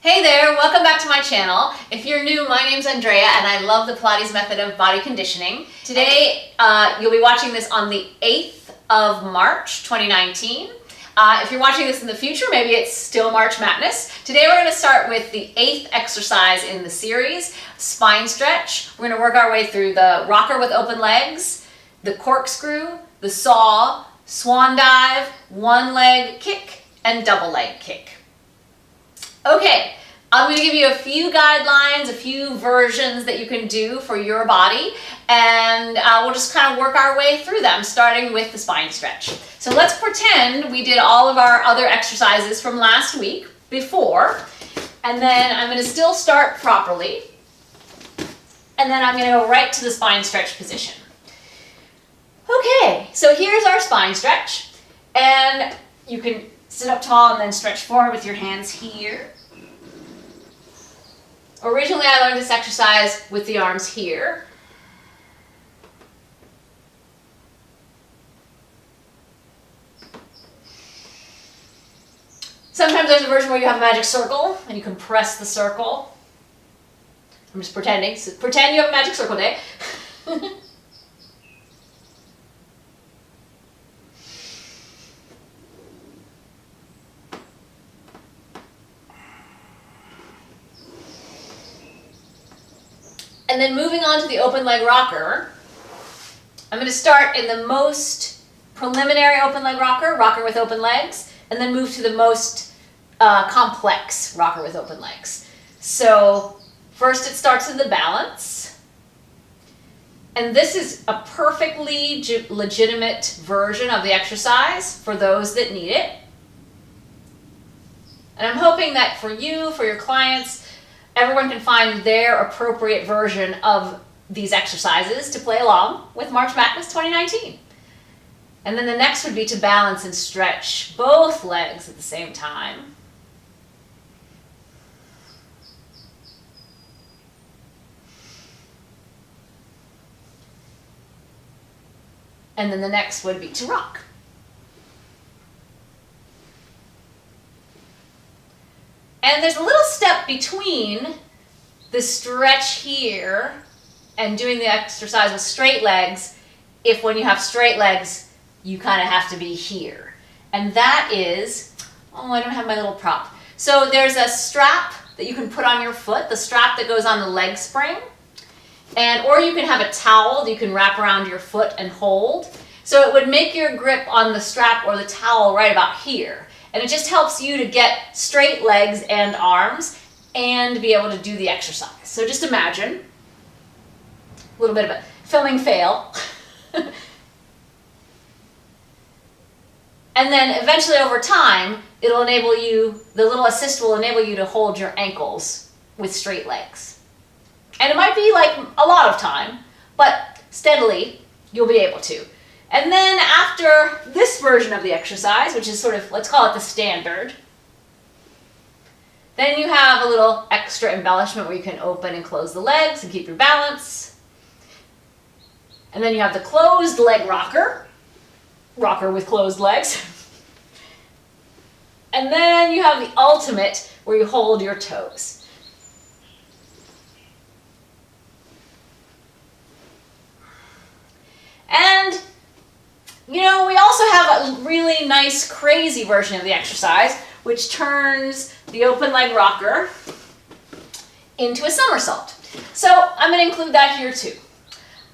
Hey there, welcome back to my channel. If you're new, my name's Andrea and I love the Pilates method of body conditioning. Today, you'll be watching this on the 8th of March, 2019. If you're watching this in the future, maybe it's still March Madness. Today we're going to start with the 8th exercise in the series, spine stretch. We're going to work our way through the rocker with open legs, the corkscrew, the saw, swan dive, one leg kick, and double leg kick. Okay, I'm going to give you a few guidelines, a few versions that you can do for your body, and we'll just kind of work our way through them, starting with the spine stretch. So let's pretend we did all of our other exercises from last week before, and then I'm going to still start properly, and then I'm going to go right to the spine stretch position. Okay, so here's our spine stretch, and you can sit up tall and then stretch forward with your hands here. Originally, I learned this exercise with the arms here. Sometimes there's a version where you have a magic circle and you can press the circle. I'm just pretending. So pretend you have a magic circle day. And then moving on to the open leg rocker, I'm going to start in the most preliminary open leg rocker, rocker with open legs, and then move to the most complex rocker with open legs. So first it starts in the balance. And this is a perfectly legitimate version of the exercise for those that need it. And I'm hoping that for you, for your clients, everyone can find their appropriate version of these exercises to play along with March Madness 2019. And then the next would be to balance and stretch both legs at the same time. And then the next would be to rock. And there's a little step between the stretch here and doing the exercise with straight legs, if when you have straight legs, you kind of have to be here. And that is, oh, I don't have my little prop. So there's a strap that you can put on your foot, the strap that goes on the leg spring. Or you can have a towel that you can wrap around your foot and hold. So it would make your grip on the strap or the towel right about here. And it just helps you to get straight legs and arms and be able to do the exercise. So just imagine a little bit of a filming fail. And then eventually over time, it'll enable you, the little assist will enable you to hold your ankles with straight legs. And it might be like a lot of time, but steadily you'll be able to. And then after this version of the exercise, which is sort of, let's call it the standard, then you have a little extra embellishment where you can open and close the legs and keep your balance. And then you have the closed leg rocker, rocker with closed legs. And then you have the ultimate where you hold your toes. And you know, we also have a really nice, crazy version of the exercise, which turns the open leg rocker into a somersault. So I'm going to include that here too.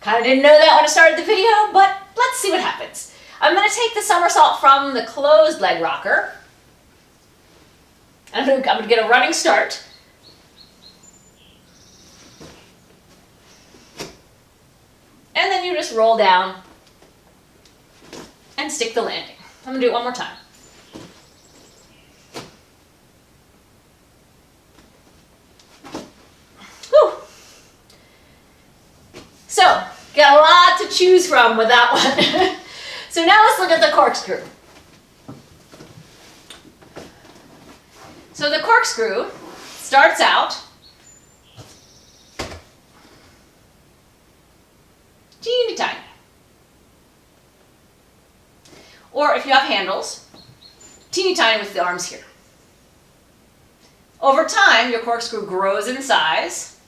Kind of didn't know that when I started the video, but let's see what happens. I'm going to take the somersault from the closed leg rocker. I'm going to get a running start. And then you just roll down and stick the landing. I'm going to do it one more time. Whew. So, got a lot to choose from with that one. So now let's look at the corkscrew. So the corkscrew starts out teeny tiny. Or if you have handles, teeny tiny with the arms here. Over time, your corkscrew grows in size.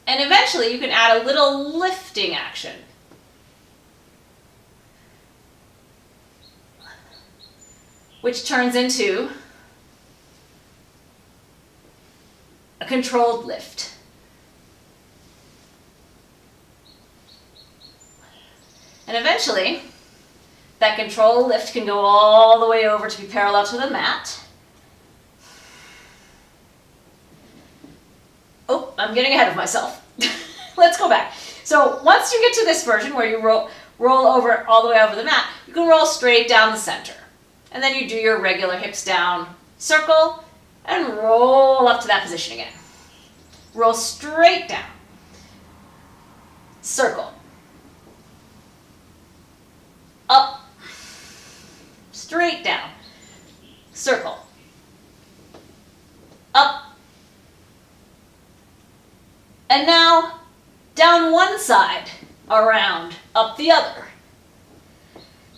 And eventually you can add a little lifting action. Which turns into a controlled lift. And eventually, that controlled lift can go all the way over to be parallel to the mat. Oh, I'm getting ahead of myself. Let's go back. So once you get to this version where you roll over all the way over the mat, you can roll straight down the center. And then you do your regular hips down circle and roll up to that position again. Roll straight down. Circle. Up. Straight down. Circle. Up. And now down one side, around, up the other.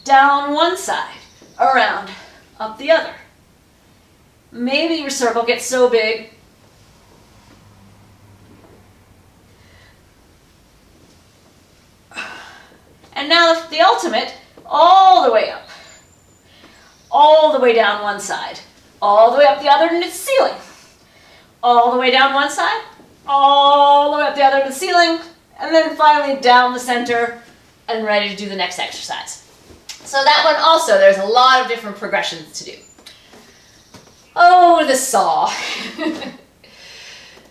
Down one side, around, up the other. Maybe your circle gets so big and now the ultimate, all the way up, all the way down one side, all the way up the other to the ceiling, all the way down one side, all the way up the other to the ceiling, and then finally down the center and ready to do the next exercise. So that one also, there's a lot of different progressions to do. Oh, the saw.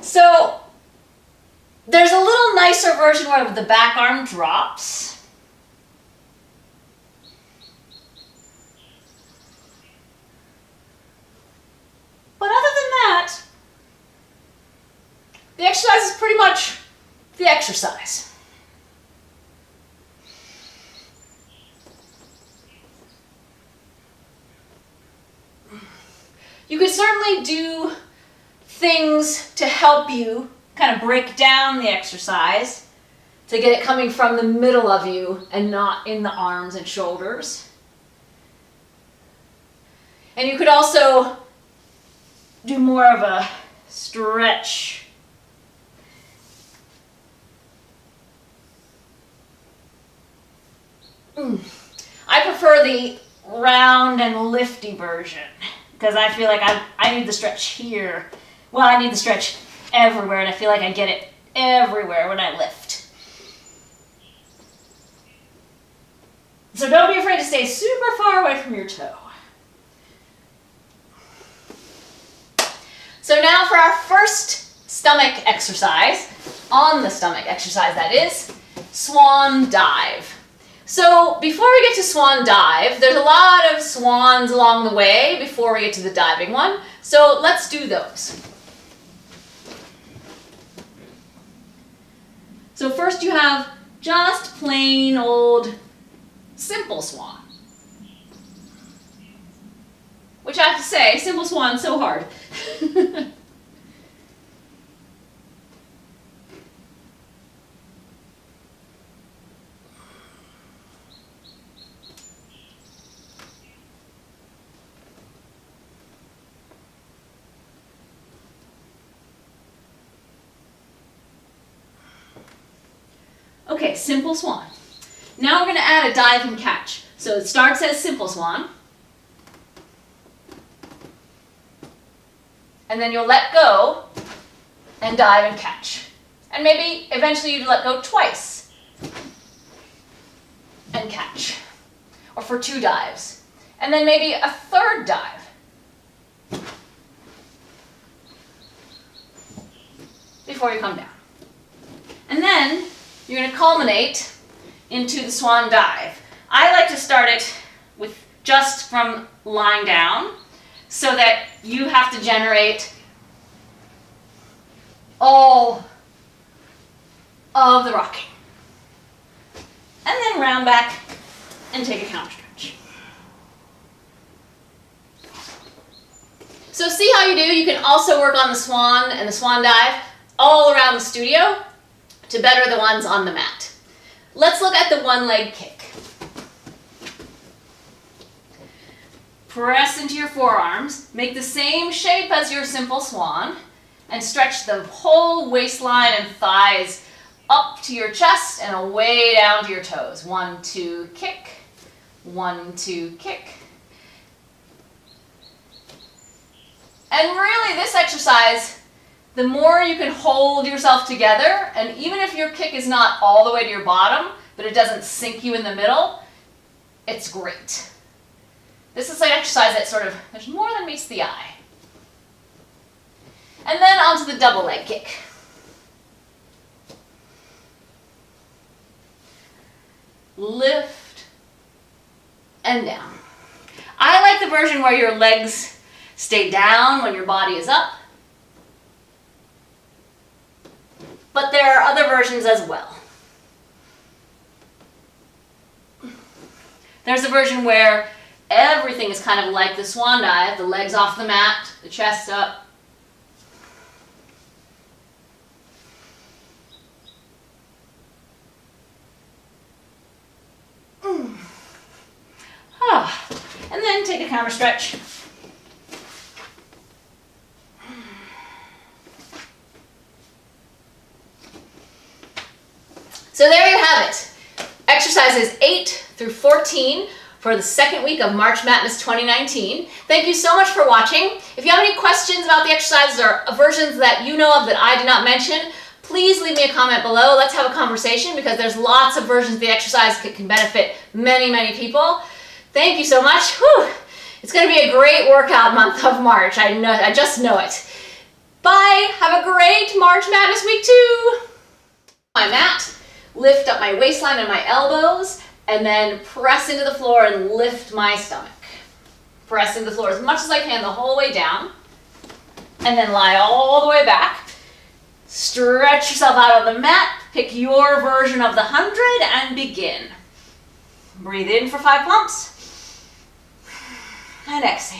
So there's a little nicer version where the back arm drops. But other than that, the exercise is pretty much the exercise. You could certainly do things to help you kind of break down the exercise to get it coming from the middle of you and not in the arms and shoulders. And you could also do more of a stretch. I prefer the round and lifty version because I feel like I need the stretch here. Well, I need the stretch everywhere, and I feel like I get it everywhere when I lift. So don't be afraid to stay super far away from your toe. So now for our first stomach exercise, on the stomach exercise that is, Swan Dive. So before we get to Swan Dive, there's a lot of swans along the way before we get to the diving one. So let's do those. So first you have just plain old simple swan. Which I have to say, simple swan, so hard. Okay, simple swan. Now we're going to add a dive and catch. So it starts as simple swan. And then you'll let go and dive and catch. And maybe eventually you let go twice and catch. Or for 2 dives. And then maybe a 3rd dive before you come down. And then you're going to culminate into the Swan Dive. I like to start it with just from lying down so that you have to generate all of the rocking. And then round back and take a counter stretch. So see how you do? You can also work on the Swan and the Swan Dive all around the studio to better the ones on the mat. Let's look at the one leg kick. Press into your forearms. Make the same shape as your simple swan and stretch the whole waistline and thighs up to your chest and away down to your toes. 1, 2, kick. 1, 2, kick. And really this exercise, the more you can hold yourself together, and even if your kick is not all the way to your bottom, but it doesn't sink you in the middle, it's great. This is an exercise that sort of, there's more than meets the eye. And then onto the double leg kick. Lift and down. I like the version where your legs stay down when your body is up. But there are other versions as well. There's a version where everything is kind of like the Swan Dive, the legs off the mat, the chest up. And then take a counter stretch. So there you have it. Exercises 8 through 14 for the second week of March Madness 2019. Thank you so much for watching. If you have any questions about the exercises or versions that you know of that I did not mention, please leave me a comment below. Let's have a conversation because there's lots of versions of the exercise that can benefit many, many people. Thank you so much. Whew. It's going to be a great workout month of March. I just know it. Bye. Have a great March Madness week too. My mat, lift up my waistline and my elbows, and then press into the floor and lift my stomach. Press into the floor as much as I can the whole way down, and then lie all the way back. Stretch yourself out on the mat, pick your version of the 100 and begin. Breathe in for 5 pumps, and exhale.